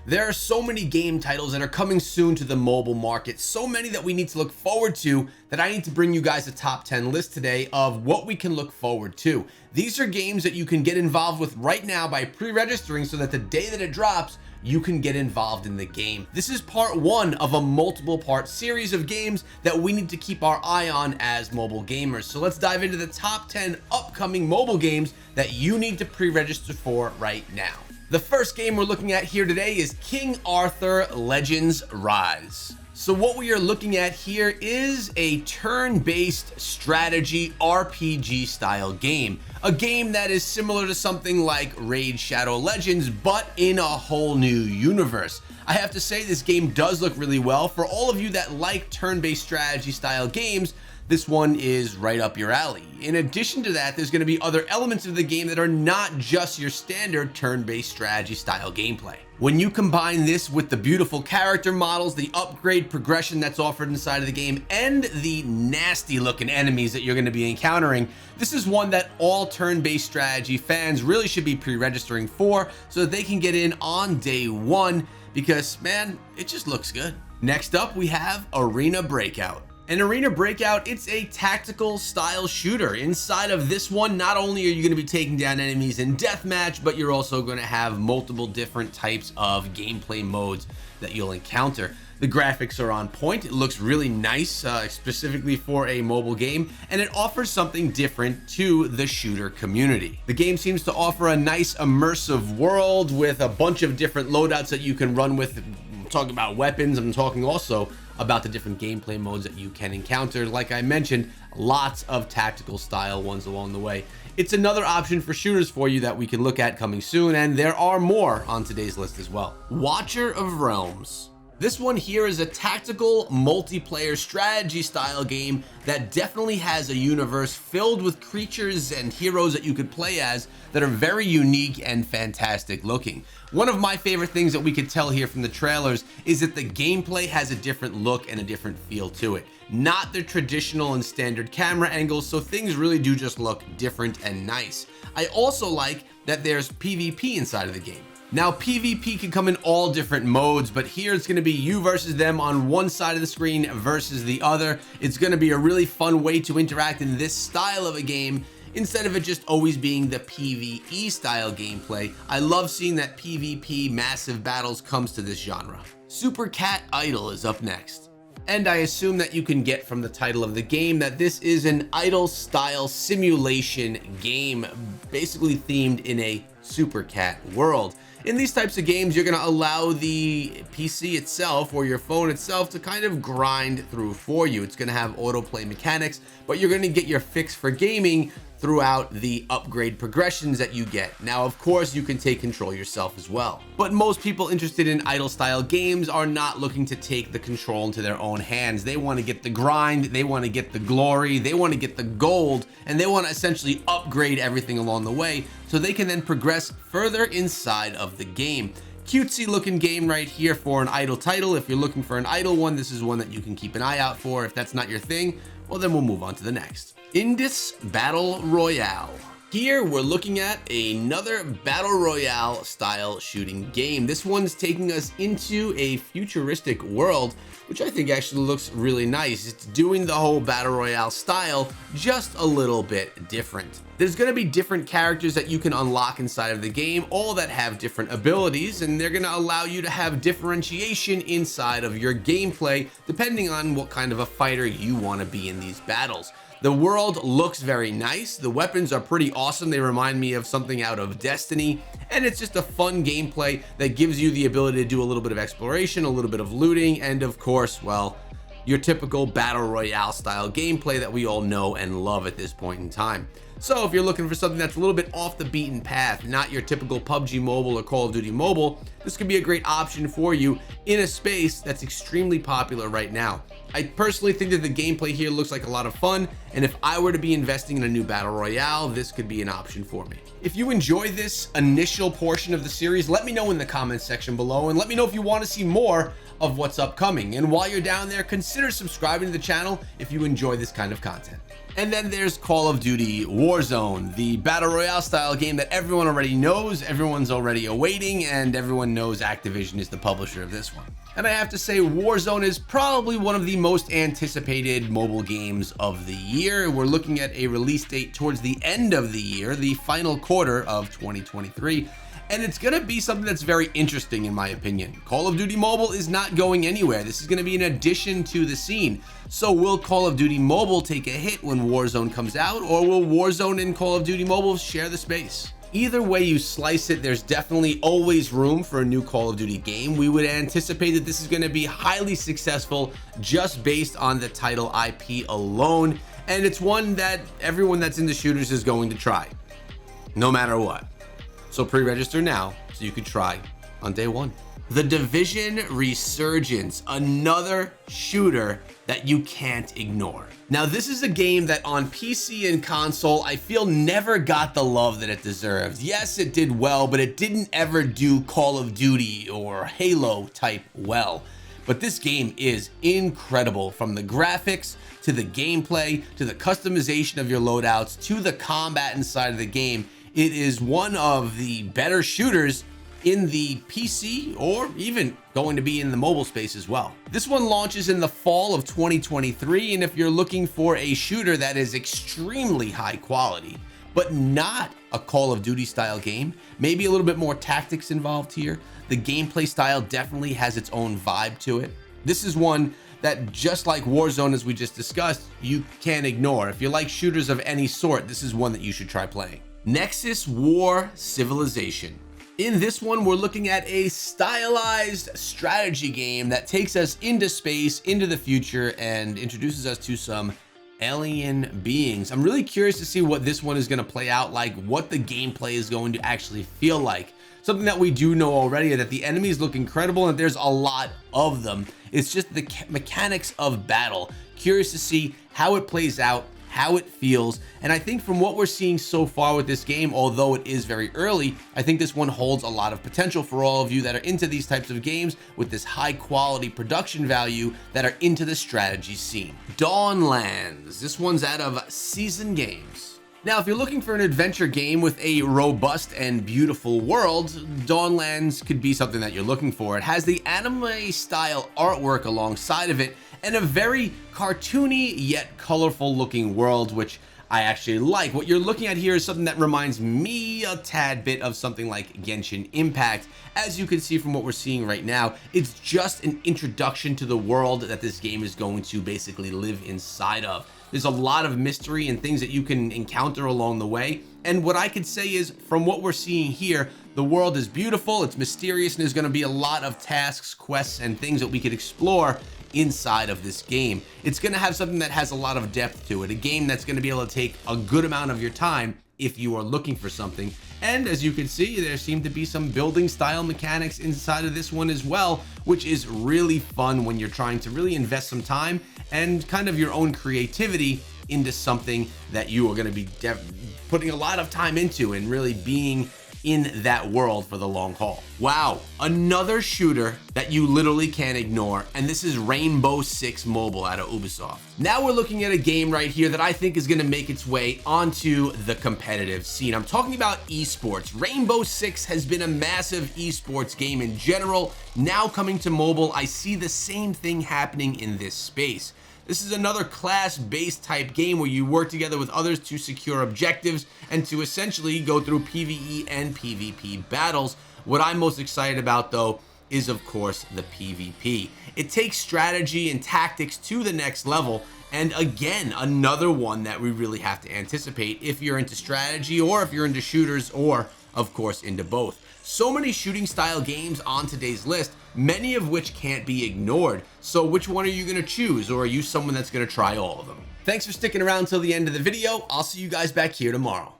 There are so many game titles that are coming soon to the mobile market, so many that we need to look forward to, that I need to bring you guys a top 10 list today of what we can look forward to. These are games that you can get involved with right now by pre-registering so that the day that it drops, you can get involved in the game. This is part one of a multiple part series of games that we need to keep our eye on as mobile gamers. So let's dive into the top 10 upcoming mobile games that you need to pre-register for right now. The first game we're looking at here today is King Arthur Legends Rise. So what we are looking at here is a turn-based strategy RPG style game. A game that is similar to something like Raid Shadow Legends, but in a whole new universe. I have to say this game does look really well. For all of you that like turn-based strategy style games, this one is right up your alley. In addition to that, there's going to be other elements of the game that are not just your standard turn-based strategy style gameplay. When you combine this with the beautiful character models, the upgrade progression that's offered inside of the game, and the nasty looking enemies that you're going to be encountering, this is one that all turn-based strategy fans really should be pre-registering for so that they can get in on day one, because man, it just looks good. Next up, we have Arena Breakout. An Arena Breakout, it's a tactical style shooter. Inside of this one, not only are you going to be taking down enemies in deathmatch, but you're also going to have multiple different types of gameplay modes that you'll encounter. The graphics are on point. It looks really nice, specifically for a mobile game, and it offers something different to the shooter community. The game seems to offer a nice immersive world with a bunch of different loadouts that you can run with. I'm talking about weapons. I'm talking also about the different gameplay modes that you can encounter. Like I mentioned, lots of tactical style ones along the way. It's another option for shooters for you that we can look at coming soon, and there are more on today's list as well. Watcher of Realms. This one here is a tactical multiplayer strategy style game that definitely has a universe filled with creatures and heroes that you could play as that are very unique and fantastic looking. One of my favorite things that we could tell here from the trailers is that the gameplay has a different look and a different feel to it. Not the traditional and standard camera angles, so things really do just look different and nice. I also like that there's PvP inside of the game. Now, PvP can come in all different modes, but here it's going to be you versus them on one side of the screen versus the other. It's going to be a really fun way to interact in this style of a game instead of it just always being the PvE style gameplay. I love seeing that PvP massive battles comes to this genre. Super Cat Idol is up next. And I assume that you can get from the title of the game that this is an idol style simulation game, basically themed in a Super Cat world. In these types of games, you're going to allow the PC itself or your phone itself to kind of grind through for you. It's going to have autoplay mechanics, but you're going to get your fix for gaming throughout the upgrade progressions that you get. Now, of course, you can take control yourself as well. But most people interested in idle style games are not looking to take the control into their own hands. They want to get the grind, they want to get the glory, they want to get the gold, and they want to essentially upgrade everything along the way so they can then progress further inside of the game. Cutesy looking game right here for an idle title. If you're looking for an idle one, this is one that you can keep an eye out for. If that's not your thing, well, then we'll move on to the next. Indus Battle Royale. Here we're looking at another Battle Royale style shooting game. This one's taking us into a futuristic world, which I think actually looks really nice. It's doing the whole Battle Royale style just a little bit different. There's going to be different characters that you can unlock inside of the game, all that have different abilities, and they're going to allow you to have differentiation inside of your gameplay, depending on what kind of a fighter you want to be in these battles. The world looks very nice. The weapons are pretty awesome. They remind me of something out of Destiny, and it's just a fun gameplay that gives you the ability to do a little bit of exploration, a little bit of looting, and of course, well, your typical Battle Royale style gameplay that we all know and love at this point in time. So if you're looking for something that's a little bit off the beaten path, not your typical PUBG Mobile or Call of Duty Mobile, this could be a great option for you in a space that's extremely popular right now. I personally think that the gameplay here looks like a lot of fun, and if I were to be investing in a new Battle Royale, this could be an option for me. If you enjoy this initial portion of the series, let me know in the comments section below, and let me know if you want to see more of what's upcoming. And while you're down there, consider subscribing to the channel if you enjoy this kind of content. And then there's Call of Duty Warzone, the battle royale style game that everyone already knows, everyone's already awaiting, and everyone knows Activision is the publisher of this one. And I have to say, Warzone is probably one of the most anticipated mobile games of the year. We're looking at a release date towards the end of the year, the final quarter of 2023. And it's going to be something that's very interesting in my opinion. Call of Duty Mobile is not going anywhere. This is going to be an addition to the scene. So will Call of Duty Mobile take a hit when Warzone comes out, or will Warzone and Call of Duty Mobile share the space? Either way you slice it, there's definitely always room for a new Call of Duty game. We would anticipate that this is going to be highly successful just based on the title IP alone. And it's one that everyone that's into shooters is going to try, no matter what. So pre-register now so you can try on day one. The Division Resurgence, another shooter that you can't ignore. Now this is a game that on PC and console I feel never got the love that it deserves. Yes, it did well, but it didn't ever do Call of Duty or Halo type well. But this game is incredible, from the graphics to the gameplay to the customization of your loadouts to the combat inside of the game. It is one of the better shooters in the PC, or even going to be in the mobile space as well. This one launches in the fall of 2023, and if you're looking for a shooter that is extremely high quality, but not a Call of Duty style game, maybe a little bit more tactics involved here, the gameplay style definitely has its own vibe to it. This is one that, just like Warzone as we just discussed, you can't ignore. If you like shooters of any sort, this is one that you should try playing. Nexus War Civilization. In this one, we're looking at a stylized strategy game that takes us into space, into the future, and introduces us to some alien beings. I'm really curious to see what this one is going to play out like, what the gameplay is going to actually feel like. Something that we do know already, that the enemies look incredible and there's a lot of them. It's just the mechanics of battle. Curious to see how it plays out, how it feels, and I think from what we're seeing so far with this game, although it is very early, I think this one holds a lot of potential for all of you that are into these types of games with this high quality production value, that are into the strategy scene. Dawnlands. This one's out of Season Games. Now, if you're looking for an adventure game with a robust and beautiful world, Dawnlands could be something that you're looking for. It has the anime style artwork alongside of it, and a very cartoony yet colorful looking world, which I actually like. What you're looking at here is something that reminds me a tad bit of something like Genshin Impact. As you can see from what we're seeing right now, it's just an introduction to the world that this game is going to basically live inside of. There's a lot of mystery and things that you can encounter along the way. And what I could say is, from what we're seeing here, the world is beautiful, it's mysterious, and there's going to be a lot of tasks, quests, and things that we could explore inside of this game. It's going to have something that has a lot of depth to it, a game that's going to be able to take a good amount of your time if you are looking for something. And as you can see, there seem to be some building style mechanics inside of this one as well, which is really fun when you're trying to really invest some time and kind of your own creativity into something that you are going to be putting a lot of time into and really being in that world for the long haul. Wow, another shooter that you literally can't ignore, and this is Rainbow Six Mobile out of Ubisoft. Now we're looking at a game right here that I think is going to make its way onto the competitive scene. I'm talking about esports. Rainbow Six has been a massive esports game in general. Now coming to mobile, I see the same thing happening in this space. This is another class-based type game where you work together with others to secure objectives and to essentially go through PvE and PvP battles. What I'm most excited about, though, is of course the PvP. It takes strategy and tactics to the next level, and again, another one that we really have to anticipate if you're into strategy, or if you're into shooters, or of course into both. So many shooting style games on today's list, many of which can't be ignored. So which one are you going to choose, or are you someone that's going to try all of them? Thanks for sticking around till the end of the video. I'll see you guys back here tomorrow.